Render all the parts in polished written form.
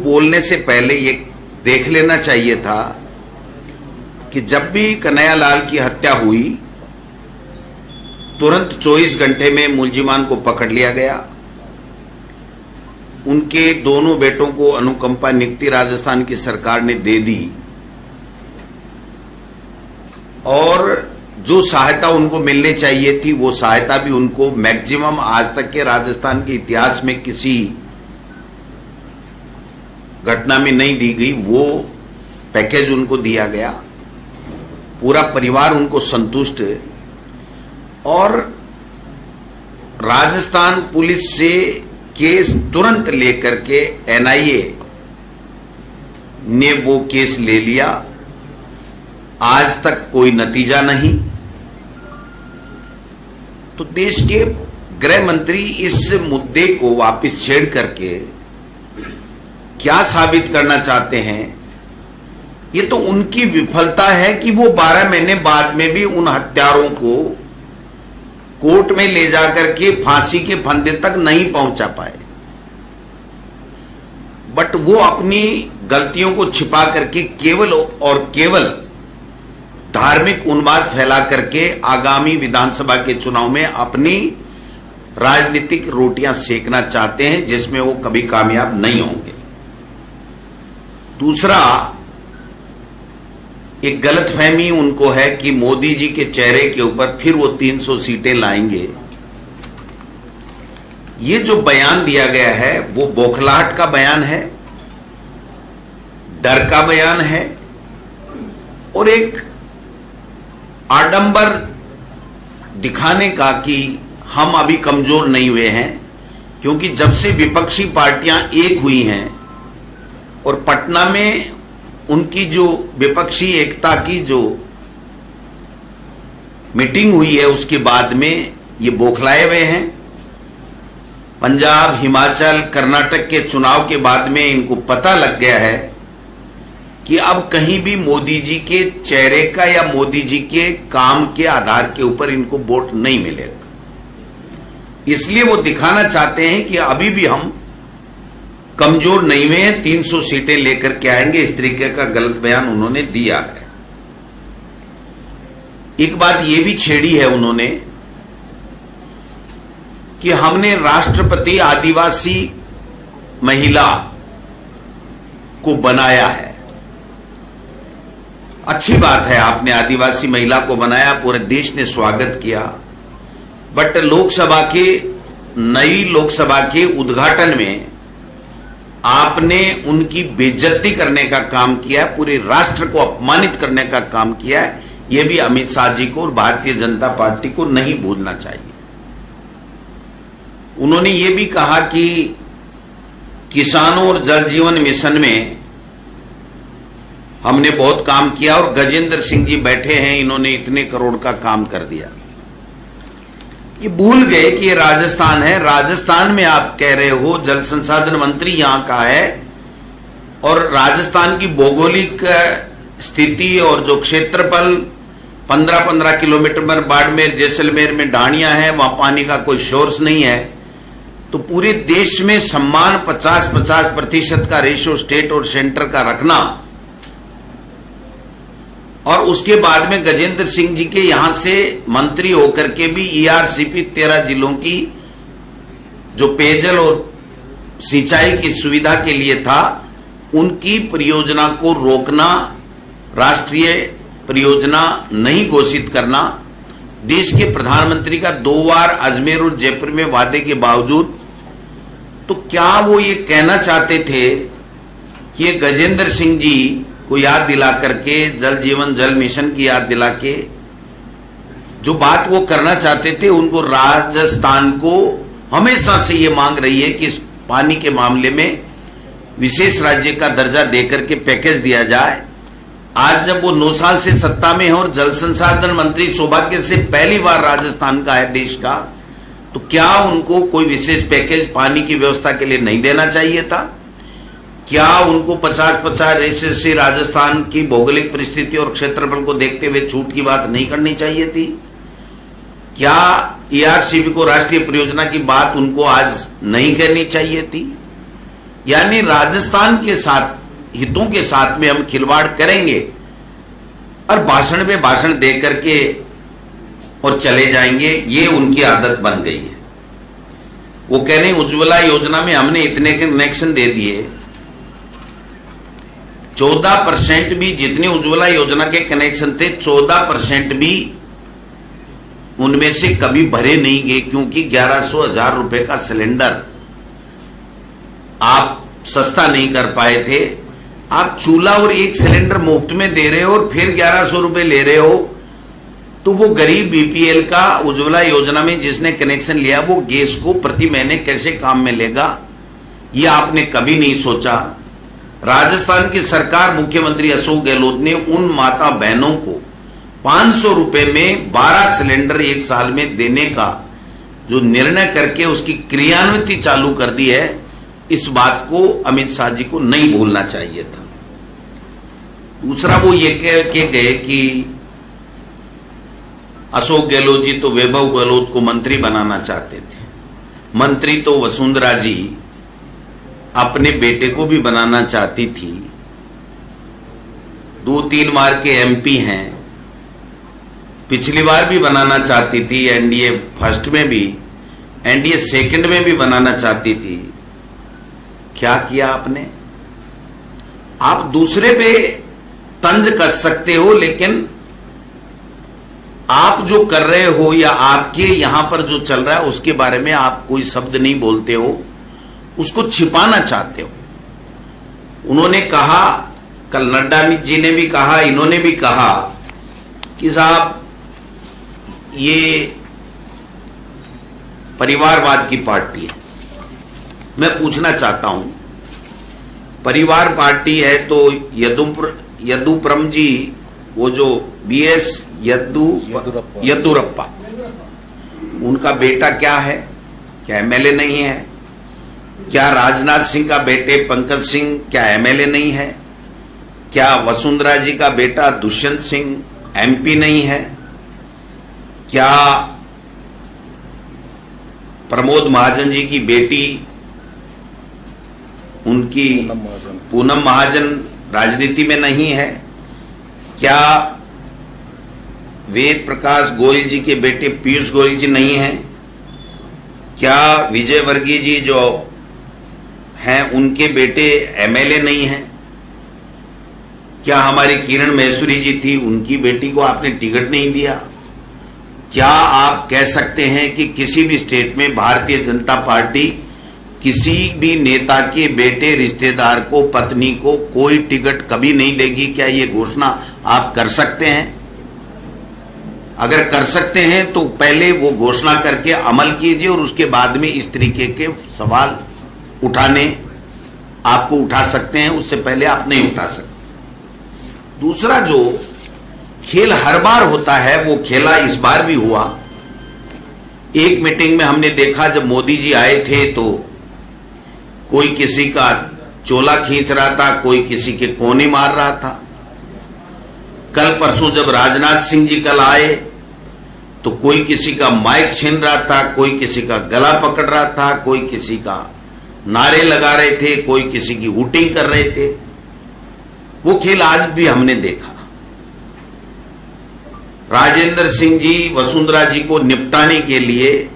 बोलने से पहले ये देख लेना चाहिए था कि जब भी कन्हैयालाल की हत्या हुई तुरंत 24 घंटे में मुलजिमान को पकड़ लिया गया। उनके दोनों बेटों को अनुकंपा नियुक्ति राजस्थान की सरकार ने दे दी और जो सहायता उनको मिलनी चाहिए थी वो सहायता भी उनको मैक्सिमम आज तक के राजस्थान के इतिहास में किसी घटना में नहीं दी गई, वो पैकेज उनको दिया गया। पूरा परिवार उनको संतुष्ट है और राजस्थान पुलिस से केस तुरंत लेकर के एनआईए ने वो केस ले लिया। आज तक कोई नतीजा नहीं। तो देश के गृह मंत्री इस मुद्दे को वापस छेड़ करके क्या साबित करना चाहते हैं? ये तो उनकी विफलता है कि वो 12 महीने बाद में भी उन हत्यारों को कोर्ट में ले जाकर के फांसी के फंदे तक नहीं पहुंचा पाए। बट वो अपनी गलतियों को छिपा करके केवल और केवल धार्मिक उन्माद फैला करके आगामी विधानसभा के चुनाव में अपनी राजनीतिक रोटियां सेकना चाहते हैं, जिसमें वो कभी कामयाब नहीं होंगे। दूसरा, एक गलतफहमी उनको है कि मोदी जी के चेहरे के ऊपर फिर वो 300 सीटें लाएंगे। ये जो बयान दिया गया है वो बौखलाहट का बयान है, डर का बयान है और एक आडंबर दिखाने का कि हम अभी कमजोर नहीं हुए हैं। क्योंकि जब से विपक्षी पार्टियां एक हुई हैं और पटना में उनकी जो विपक्षी एकता की जो मीटिंग हुई है उसके बाद में ये बौखलाए हुए हैं। पंजाब, हिमाचल, कर्नाटक के चुनाव के बाद में इनको पता लग गया है कि अब कहीं भी मोदी जी के चेहरे का या मोदी जी के काम के आधार के ऊपर इनको वोट नहीं मिलेगा। इसलिए वो दिखाना चाहते हैं कि अभी भी हम कमजोर नहीं हुए हैं, 300 सीटें लेकर के आएंगे। इस तरीके का गलत बयान उन्होंने दिया है। एक बात ये भी छेड़ी है उन्होंने कि हमने राष्ट्रपति आदिवासी महिला को बनाया है। अच्छी बात है, आपने आदिवासी महिला को बनाया, पूरे देश ने स्वागत किया। बट नई लोकसभा के उद्घाटन में आपने उनकी बेइज्जती करने का काम किया है, पूरे राष्ट्र को अपमानित करने का काम किया है। यह भी अमित शाह जी को और भारतीय जनता पार्टी को नहीं भूलना चाहिए। उन्होंने ये भी कहा कि किसानों और जल जीवन मिशन में हमने बहुत काम किया और गजेंद्र सिंह जी बैठे हैं, इन्होंने इतने करोड़ का काम कर दिया। ये भूल गए कि ये राजस्थान है। राजस्थान में आप कह रहे हो जल संसाधन मंत्री यहां का है और राजस्थान की भौगोलिक स्थिति और जो क्षेत्रफल 15-15 किलोमीटर में बाड़मेर, जैसलमेर में ढाणियां हैं, वहां पानी का कोई सोर्स नहीं है। तो पूरे देश में सम्मान 50-50% का रेशियो स्टेट और सेंटर का रखना और उसके बाद में गजेंद्र सिंह जी के यहां से मंत्री होकर के भी ईआरसीपी 13 जिलों की जो पेयजल और सिंचाई की सुविधा के लिए था, उनकी परियोजना को रोकना, राष्ट्रीय परियोजना नहीं घोषित करना, देश के प्रधानमंत्री का 2 बार अजमेर और जयपुर में वादे के बावजूद। तो क्या वो ये कहना चाहते थे कि ये गजेंद्र सिंह जी को याद दिला करके, जल जीवन जल मिशन की याद दिला के जो बात वो करना चाहते थे, उनको राजस्थान को हमेशा से ये मांग रही है कि इस पानी के मामले में विशेष राज्य का दर्जा देकर के पैकेज दिया जाए। आज जब वो 9 साल से सत्ता में है और जल संसाधन मंत्री सौभाग्य से पहली बार राजस्थान का है देश का, तो क्या उनको कोई विशेष पैकेज पानी की व्यवस्था के लिए नहीं देना चाहिए था? क्या उनको 50-50 रेशे से राजस्थान की भौगोलिक परिस्थिति और क्षेत्रफल को देखते हुए छूट की बात नहीं करनी चाहिए थी? क्या ईआरसीपी को राष्ट्रीय परियोजना की बात उनको आज नहीं कहनी चाहिए थी? यानी राजस्थान के साथ हितों के साथ में हम खिलवाड़ करेंगे और भाषण में भाषण दे करके और चले जाएंगे, ये उनकी आदत बन गई है। वो कह रहे उज्ज्वला योजना में हमने इतने कनेक्शन दे दिए, 14% भी, जितने उज्ज्वला योजना के कनेक्शन थे 14% भी उनमें से कभी भरे नहीं गए, क्योंकि 1100-1000 रुपए का सिलेंडर आप सस्ता नहीं कर पाए थे। आप चूल्हा और एक सिलेंडर मुफ्त में दे रहे हो और फिर 1100 रुपए ले रहे हो, तो वो गरीब बीपीएल का उज्ज्वला योजना में जिसने कनेक्शन लिया वो गैस को प्रति महीने कैसे काम में लेगा, ये आपने कभी नहीं सोचा। राजस्थान की सरकार, मुख्यमंत्री अशोक गहलोत ने उन माता बहनों को 500 रुपए में 12 सिलेंडर एक साल में देने का जो निर्णय करके उसकी क्रियान्विति चालू कर दी है, इस बात को अमित शाह जी को नहीं भूलना चाहिए था। दूसरा, वो ये कह के गए कि अशोक गहलोत जी तो वैभव गहलोत को मंत्री बनाना चाहते थे। मंत्री तो वसुंधरा जी अपने बेटे को भी बनाना चाहती थी, 2-3 बार के एमपी हैं, पिछली बार भी बनाना चाहती थी, एनडीए फर्स्ट में भी, एनडीए सेकंड में भी बनाना चाहती थी। क्या किया आपने? आप दूसरे पे तंज कर सकते हो, लेकिन आप जो कर रहे हो या आपके यहां पर जो चल रहा है उसके बारे में आप कोई शब्द नहीं बोलते हो, उसको छिपाना चाहते हो। उन्होंने कहा, कल नड्डा जी ने भी कहा, इन्होंने भी कहा कि साहब ये परिवारवाद की पार्टी है। मैं पूछना चाहता हूं, परिवार पार्टी है तो यदुप्रम जी, वो जो बीएस येदियुरप्पा, उनका बेटा क्या है? क्या एमएलए नहीं है? क्या राजनाथ सिंह का बेटे पंकज सिंह क्या एमएलए नहीं है? क्या वसुंधरा जी का बेटा दुष्यंत सिंह एमपी नहीं है? क्या प्रमोद महाजन जी की बेटी उनकी पूनम महाजन राजनीति में नहीं है? क्या वेद प्रकाश गोयल जी के बेटे पीयूष गोयल जी नहीं हैं? क्या विजय वर्गीय जी जो हैं उनके बेटे एमएलए नहीं हैं? क्या हमारी किरण महेश्वरी जी थी, उनकी बेटी को आपने टिकट नहीं दिया? क्या आप कह सकते हैं कि किसी भी स्टेट में भारतीय जनता पार्टी किसी भी नेता के बेटे, रिश्तेदार को, पत्नी को कोई टिकट कभी नहीं देगी? क्या ये घोषणा आप कर सकते हैं? अगर कर सकते हैं तो पहले वो घोषणा करके अमल कीजिए और उसके बाद में इस तरीके के सवाल उठाने आपको उठा सकते हैं, उससे पहले आप नहीं उठा सकते। दूसरा, जो खेल हर बार होता है वो खेला इस बार भी हुआ। एक मीटिंग में हमने देखा, जब मोदी जी आए थे तो कोई किसी का चोला खींच रहा था, कोई किसी के कोने मार रहा था। कल परसों जब राजनाथ सिंह जी कल आए तो कोई किसी का माइक छीन रहा था, कोई किसी का गला पकड़ रहा था, कोई किसी का नारे लगा रहे थे, कोई किसी की हूटिंग कर रहे थे। वो खेल आज भी हमने देखा। राजेंद्र सिंह जी वसुंधरा जी को निपटाने के लिए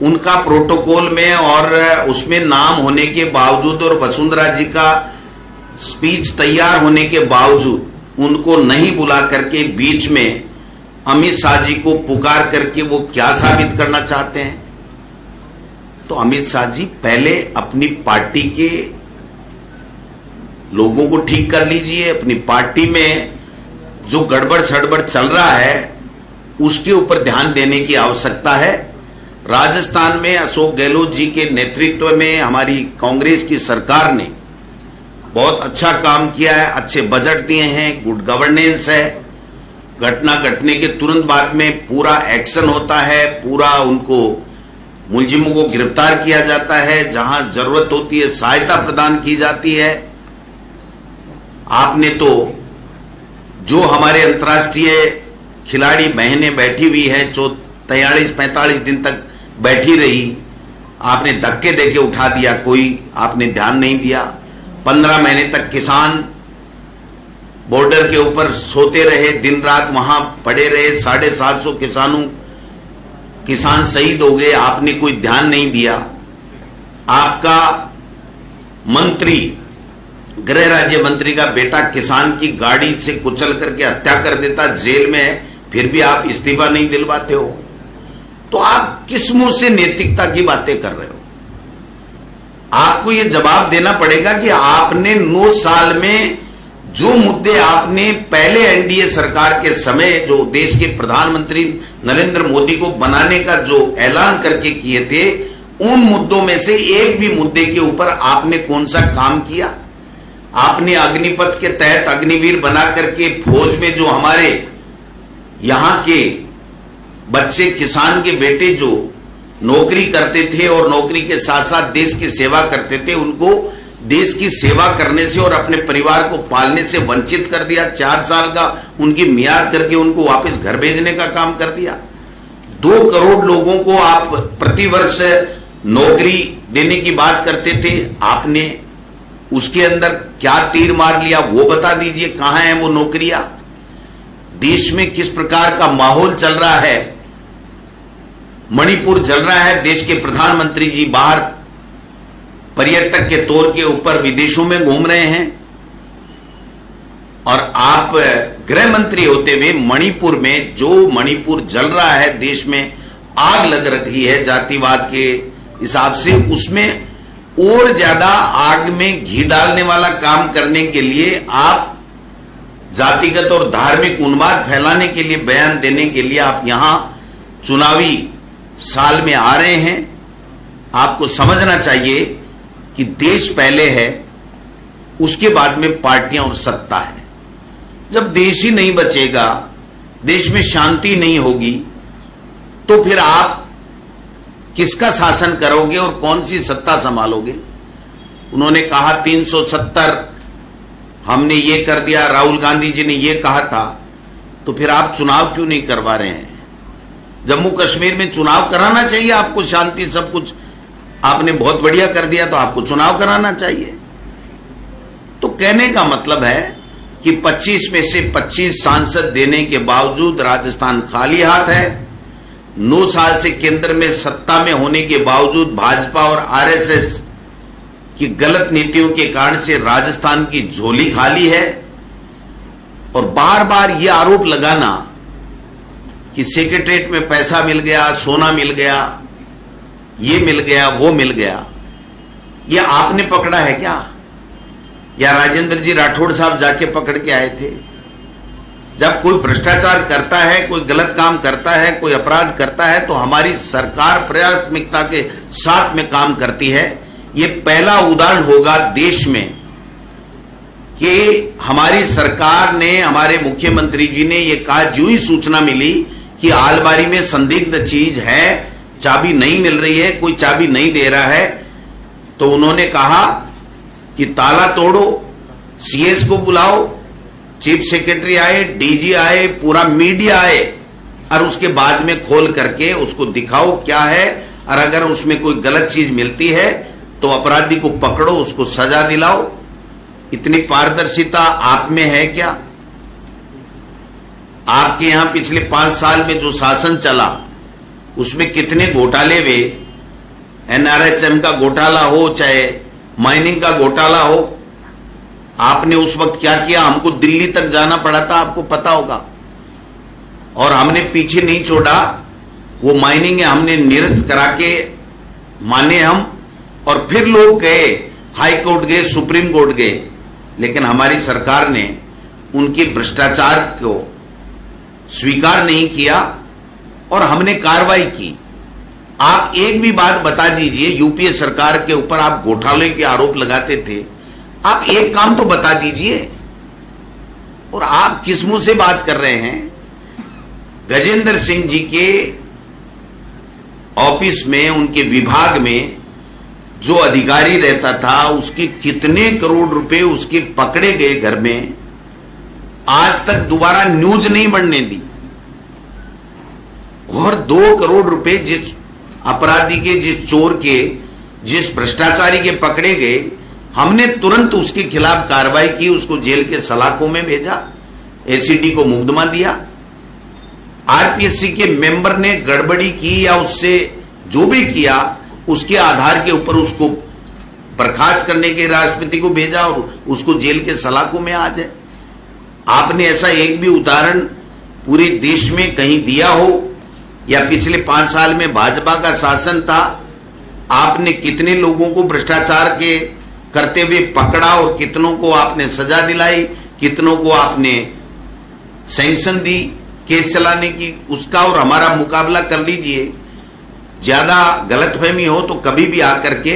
उनका प्रोटोकॉल में और उसमें नाम होने के बावजूद और वसुंधरा जी का स्पीच तैयार होने के बावजूद उनको नहीं बुला करके बीच में अमित शाह जी को पुकार करके वो क्या साबित करना चाहते हैं? तो अमित शाह जी पहले अपनी पार्टी के लोगों को ठीक कर लीजिए। अपनी पार्टी में जो गड़बड़ सड़बड़ चल रहा है उसके ऊपर ध्यान देने की आवश्यकता है। राजस्थान में अशोक गहलोत जी के नेतृत्व में हमारी कांग्रेस की सरकार ने बहुत अच्छा काम किया है, अच्छे बजट दिए हैं, गुड गवर्नेंस है, घटना घटने के तुरंत बाद में पूरा एक्शन होता है, पूरा उनको मुलजिमों को गिरफ्तार किया जाता है, जहां जरूरत होती है सहायता प्रदान की जाती है। आपने तो जो हमारे अंतर्राष्ट्रीय खिलाड़ी बहनें बैठी हुई है जो 43-45 दिन तक बैठी रही, आपने धक्के देके उठा दिया, कोई आपने ध्यान नहीं दिया। 15 महीने तक किसान बॉर्डर के ऊपर सोते रहे, दिन रात वहां पड़े रहे, 750 किसान शहीद हो गए, आपने कोई ध्यान नहीं दिया। आपका मंत्री, गृह राज्य मंत्री का बेटा किसान की गाड़ी से कुचल करके हत्या कर देता, जेल में है, फिर भी आप इस्तीफा नहीं दिलवाते हो। तो आप किस मुंह से नैतिकता की बातें कर रहे हो? आपको यह जवाब देना पड़ेगा कि आपने 9 साल में जो मुद्दे आपने पहले एनडीए सरकार के समय जो देश के प्रधानमंत्री नरेंद्र मोदी को बनाने का जो ऐलान करके किए थे, उन मुद्दों में से एक भी मुद्दे के ऊपर आपने कौन सा काम किया? आपने अग्निपथ के तहत अग्निवीर बना करके फौज में जो हमारे यहां के बच्चे, किसान के बेटे जो नौकरी करते थे और नौकरी के साथ साथ देश की सेवा करते थे, उनको देश की सेवा करने से और अपने परिवार को पालने से वंचित कर दिया। 4 साल का उनकी मियाद करके उनको वापस घर भेजने का काम कर दिया। 2 करोड़ लोगों को आप प्रतिवर्ष नौकरी देने की बात करते थे, आपने उसके अंदर क्या तीर मार लिया वो बता दीजिए। कहां है वो नौकरियां? देश में किस प्रकार का माहौल चल रहा है? मणिपुर जल रहा है। देश के प्रधानमंत्री जी बाहर पर्यटक के तौर के ऊपर विदेशों में घूम रहे हैं और आप गृह मंत्री होते हुए मणिपुर में जो मणिपुर जल रहा है, देश में आग लग रही है जातिवाद के हिसाब से, उसमें और ज्यादा आग में घी डालने वाला काम करने के लिए आप जातिगत और धार्मिक उन्माद फैलाने के लिए, बयान देने के लिए आप यहां चुनावी साल में आ रहे हैं। आपको समझना चाहिए कि देश पहले है, उसके बाद में पार्टियां और सत्ता है। जब देश ही नहीं बचेगा, देश में शांति नहीं होगी, तो फिर आप किसका शासन करोगे और कौन सी सत्ता संभालोगे? उन्होंने कहा 370 हमने ये कर दिया, राहुल गांधी जी ने ये कहा था, तो फिर आप चुनाव क्यों नहीं करवा रहे हैं? जम्मू कश्मीर में चुनाव कराना चाहिए आपको, शांति सब कुछ आपने बहुत बढ़िया कर दिया, तो आपको चुनाव कराना चाहिए। तो कहने का मतलब है कि 25 में से 25 सांसद देने के बावजूद राजस्थान खाली हाथ है। 9 साल से केंद्र में सत्ता में होने के बावजूद भाजपा और आरएसएस की गलत नीतियों के कारण से राजस्थान की झोली खाली है। और बार बार यह आरोप लगाना कि सेक्रेटरीट में पैसा मिल गया, सोना मिल गया, ये मिल गया, वो मिल गया, ये आपने पकड़ा है क्या? या राजेंद्र जी राठौड़ साहब जाके पकड़ के आए थे? जब कोई भ्रष्टाचार करता है, कोई गलत काम करता है, कोई अपराध करता है, तो हमारी सरकार प्राथमिकता के साथ में काम करती है। ये पहला उदाहरण होगा देश में कि हमारी सरकार ने, हमारे मुख्यमंत्री जी ने ये कहा, जो ही सूचना मिली कि आलमारी में संदिग्ध चीज है, चाबी नहीं मिल रही है, कोई चाबी नहीं दे रहा है, तो उन्होंने कहा कि ताला तोड़ो, सीएस को बुलाओ, चीफ सेक्रेटरी आए, डीजी आए, पूरा मीडिया आए, और उसके बाद में खोल करके उसको दिखाओ क्या है, और अगर उसमें कोई गलत चीज मिलती है तो अपराधी को पकड़ो, उसको सजा दिलाओ। इतनी पारदर्शिता आप में है क्या? आपके यहां पिछले 5 साल में जो शासन चला उसमें कितने घोटाले हुए? एनआरएचएम का घोटाला हो, चाहे माइनिंग का घोटाला हो, आपने उस वक्त क्या किया? हमको दिल्ली तक जाना पड़ा था, आपको पता होगा, और हमने पीछे नहीं छोड़ा। वो माइनिंग है, हमने निरस्त करा के माने हम, और फिर लोग गए, हाई कोर्ट गए, सुप्रीम कोर्ट गए, लेकिन हमारी सरकार ने उनके भ्रष्टाचार को स्वीकार नहीं किया और हमने कार्रवाई की। आप एक भी बात बता दीजिए, यूपीए सरकार के ऊपर आप घोटाले के आरोप लगाते थे, आप एक काम तो बता दीजिए। और आप किस मुंह से बात कर रहे हैं? गजेंद्र सिंह जी के ऑफिस में, उनके विभाग में जो अधिकारी रहता था, उसके कितने करोड़ रुपए उसके पकड़े गए घर में, आज तक दोबारा न्यूज नहीं बनने दी। और 2 करोड़ रुपए जिस अपराधी के, जिस चोर के, जिस भ्रष्टाचारी के पकड़े गए, हमने तुरंत उसके खिलाफ कार्रवाई की, उसको जेल के सलाखों में भेजा, एसीडी को मुकदमा दिया। आरपीएससी के मेंबर ने गड़बड़ी की या उससे जो भी किया, उसके आधार के ऊपर उसको बर्खास्त करने के राष्ट्रपति को भेजा और उसको जेल के सलाखों में आ जाए। आपने ऐसा एक भी उदाहरण पूरे देश में कहीं दिया हो? या पिछले 5 साल में भाजपा का शासन था, आपने कितने लोगों को भ्रष्टाचार के करते हुए पकड़ा और कितनों को आपने सजा दिलाई, कितनों को आपने सैंक्शन दी केस चलाने की? उसका और हमारा मुकाबला कर लीजिए। ज्यादा गलतफहमी हो तो कभी भी आकर के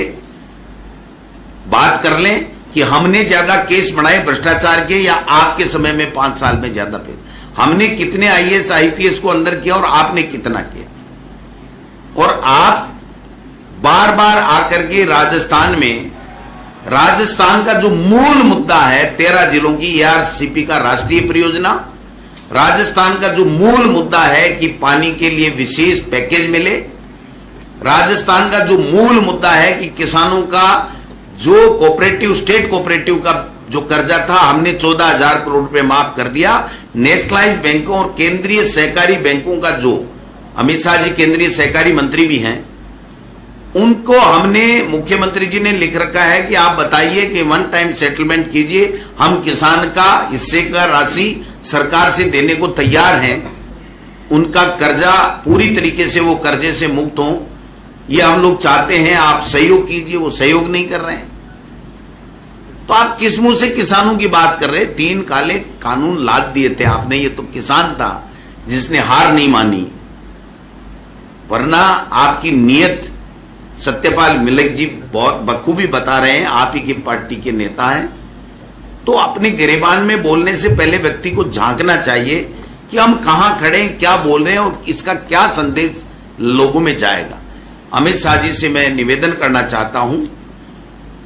बात कर लें कि हमने ज्यादा केस बढ़ाए भ्रष्टाचार के या आपके समय में 5 साल में ज्यादा पे। हमने कितने आईएएस आईपीएस को अंदर किया और आपने कितना किया? और आप बार बार आकर के राजस्थान का जो मूल मुद्दा है 13 जिलों की एआरसीपी का राष्ट्रीय परियोजना, राजस्थान का जो मूल मुद्दा है कि पानी के लिए विशेष पैकेज मिले, राजस्थान का जो मूल मुद्दा है कि किसानों का जो कोऑपरेटिव, स्टेट कोऑपरेटिव का जो कर्जा था हमने 14,000 करोड़ रुपए माफ कर दिया। नेशनलाइज बैंकों और केंद्रीय सहकारी बैंकों का जो, अमित शाह जी केंद्रीय सहकारी मंत्री भी हैं, उनको हमने, मुख्यमंत्री जी ने लिख रखा है कि आप बताइए कि 1 टाइम सेटलमेंट कीजिए, हम किसान का हिस्से का राशि सरकार से देने को तैयार हैं, उनका कर्जा पूरी तरीके से वो कर्जे से मुक्त हो, ये हम लोग चाहते हैं, आप सहयोग कीजिए। वो सहयोग नहीं कर रहे हैं तो आप किस मुंह से किसानों की बात कर रहे हैं? 3 काले कानून लाद दिए थे आपने, ये तो किसान था जिसने हार नहीं मानी, वरना आपकी नीयत सत्यपाल मलिक जी बहुत बखूबी बता रहे हैं, आप ही की पार्टी के नेता हैं। तो अपने गिरेबान में बोलने से पहले व्यक्ति को झांकना चाहिए कि हम कहां खड़े हैं, क्या बोल रहे हैं और इसका क्या संदेश लोगों में जाएगा। अमित शाह जी से मैं निवेदन करना चाहता हूं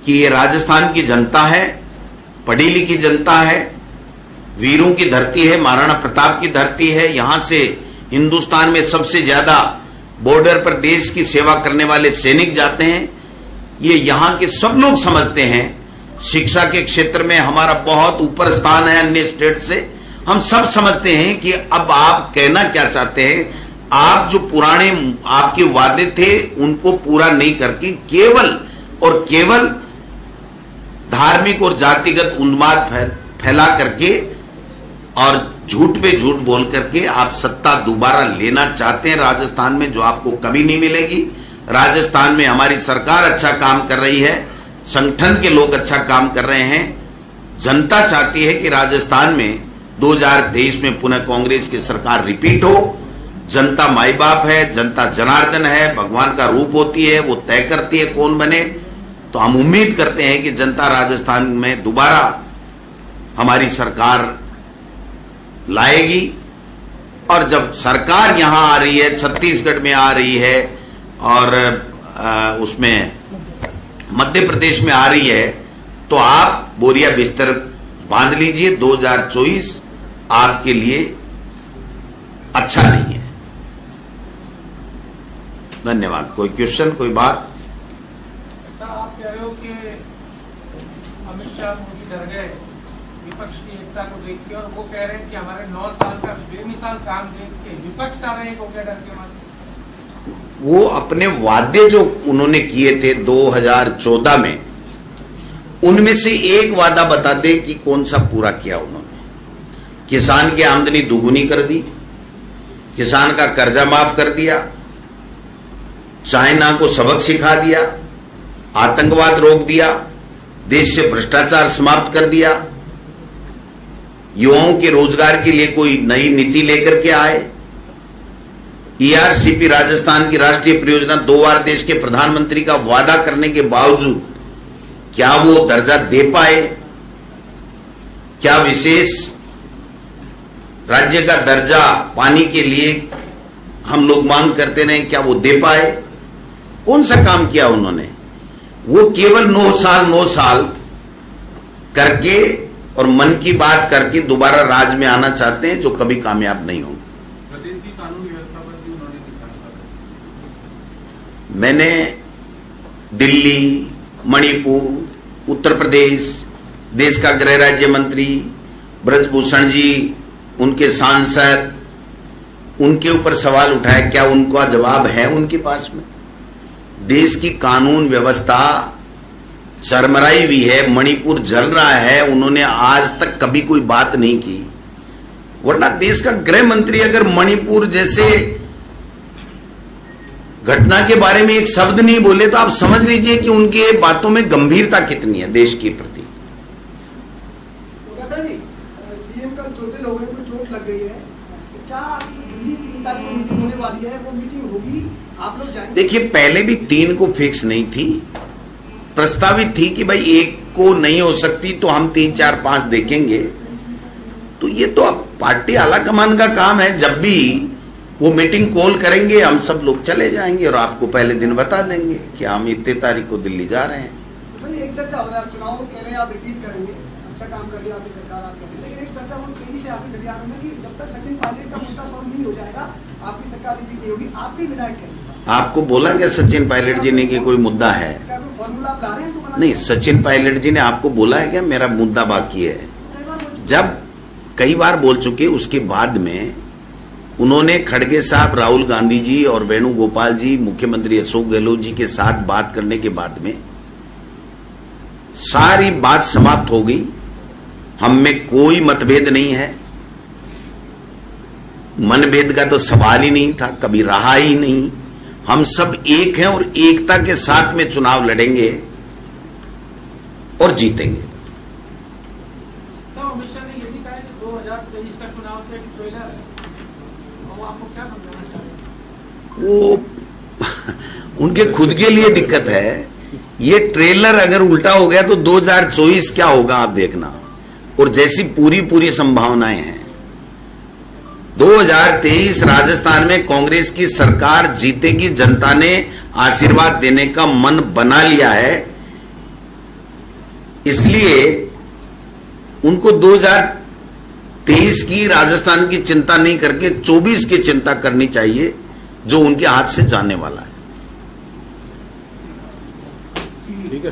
कि ये राजस्थान की जनता है, पढ़ी लिखी जनता है, वीरों की धरती है, महाराणा प्रताप की धरती है। यहां से हिंदुस्तान में सबसे ज्यादा बॉर्डर पर देश की सेवा करने वाले सैनिक जाते हैं। ये यहां के सब लोग समझते हैं। शिक्षा के क्षेत्र में हमारा बहुत ऊपर स्थान है अन्य स्टेट से। हम सब समझते हैं कि अब आप कहना क्या चाहते हैं। आप जो पुराने आपके वादे थे उनको पूरा नहीं करके केवल और केवल धार्मिक और जातिगत उन्माद फैला करके और झूठ पे झूठ बोल करके आप सत्ता दोबारा लेना चाहते हैं राजस्थान में, जो आपको कभी नहीं मिलेगी। राजस्थान में हमारी सरकार अच्छा काम कर रही है, संगठन के लोग अच्छा काम कर रहे हैं। जनता चाहती है कि राजस्थान में 2023 में पुनः कांग्रेस की सरकार रिपीट हो। जनता माई बाप है, जनता जनार्दन है, भगवान का रूप होती है, वो तय करती है कौन बने। तो हम उम्मीद करते हैं कि जनता राजस्थान में दोबारा हमारी सरकार लाएगी। और जब सरकार यहां आ रही है, छत्तीसगढ़ में आ रही है और उसमें मध्य प्रदेश में आ रही है, तो आप बोरिया बिस्तर बांध लीजिए। 2024 आपके लिए अच्छा नहीं है। धन्यवाद। कोई क्वेश्चन, कोई बात? सर, आप कह रहे हो कि अमित शाह मोदी डर गए विपक्ष की एकता को देख के, और वो कह रहे हैं कि हमारे 9 साल का बेमिसाल काम देख के विपक्ष आ रहे हैं को क्या डर के मारे? वो अपने वादे जो उन्होंने किए थे 2014 में, उनमें से एक वादा बता दे कि कौन सा पूरा किया उन्होंने। किसान की आमदनी दुगुनी कर दी, किसान का कर्जा माफ कर दिया, चाइना को सबक सिखा दिया, आतंकवाद रोक दिया, देश से भ्रष्टाचार समाप्त कर दिया, युवाओं के रोजगार के लिए कोई नई नीति लेकर के आए। ईआरसीपी राजस्थान की राष्ट्रीय परियोजना 2 बार देश के प्रधानमंत्री का वादा करने के बावजूद क्या वो दर्जा दे पाए? क्या विशेष राज्य का दर्जा पानी के लिए हम लोग मांग करते रहे, क्या वो दे पाए? कौन सा काम किया उन्होंने? वो केवल 9 साल करके और मन की बात करके दोबारा राज में आना चाहते हैं, जो कभी कामयाब नहीं होंगे। प्रदेश की कानून व्यवस्था पर भी उन्होंने मैंने दिल्ली, मणिपुर, उत्तर प्रदेश, देश का गृह राज्य मंत्री ब्रजभूषण जी, उनके सांसद, उनके ऊपर सवाल उठाए, क्या उनका जवाब है उनके पास में? देश की कानून व्यवस्था चरमराई हुई है, मणिपुर जल रहा है, उन्होंने आज तक कभी कोई बात नहीं की। वरना देश का गृह मंत्री अगर मणिपुर जैसे घटना के बारे में एक शब्द नहीं बोले तो आप समझ लीजिए कि उनके बातों में गंभीरता कितनी है देश के प्रति। सीएम का छोटे लोगों को चोट लग गई है, तो क्या मीटिंग होने वाली है, वो मीटिंग होगी, आप लोग जाएंगे? देखिए, पहले भी 3 को फिक्स नहीं थी, प्रस्तावित थी कि भाई 1 को नहीं हो सकती तो हम 3, 4, 5 देखेंगे। तो ये तो अब पार्टी आलाकमान का काम है, जब भी वो मीटिंग कॉल करेंगे हम सब लोग चले जाएंगे और आपको पहले दिन बता देंगे कि हम इतने तारीख को दिल्ली जा रहे हैं। भाई एक चर्चा हो रहा है, चुनाव कह रहे हैं आप रिपीट करेंगे, अच्छा काम कर लिया आपकी सरकार, आप कर रही है, लेकिन एक चर्चा बहुत तेजी से आपके दरमियान में कि जब तक सचिन पायलट का मुद्दा सॉल्व नहीं हो जाएगा आपकी सरकार रिपीट नहीं होगी। आपके विधायक कहेंगे, आपको बोला क्या सचिन पायलट जी ने कि कोई मुद्दा है? फॉर्मूला आप ला रहे हैं तो नहीं, सचिन पायलट जी ने आपको बोला है क्या मेरा मुद्दा बाकी है? जब कई बार बोल चुके, उसके बाद में उन्होंने खड़गे साहब, राहुल गांधी जी और वेणुगोपाल जी, मुख्यमंत्री अशोक गहलोत जी के साथ बात करने के बाद में सारी बात समाप्त हो गई। हम में कोई मतभेद नहीं है, मनभेद का तो सवाल ही नहीं था, कभी रहा ही नहीं। हम सब एक हैं और एकता के साथ में चुनाव लड़ेंगे और जीतेंगे। सर, अमित शाह ने यह भी कहा है कि 2023 का चुनाव तो एक ट्रेलर है, और वो आपको क्या समझाना चाहते हैं? वो उनके खुद के लिए दिक्कत है। ये ट्रेलर अगर उल्टा हो गया तो 2024 क्या होगा आप देखना। और जैसी पूरी संभावनाएं हैं, 2023 राजस्थान में कांग्रेस की सरकार जीतेगी, जनता ने आशीर्वाद देने का मन बना लिया है। इसलिए उनको 2023 की राजस्थान की चिंता नहीं करके 24 की चिंता करनी चाहिए, जो उनके हाथ से जाने वाला है। ठीक है।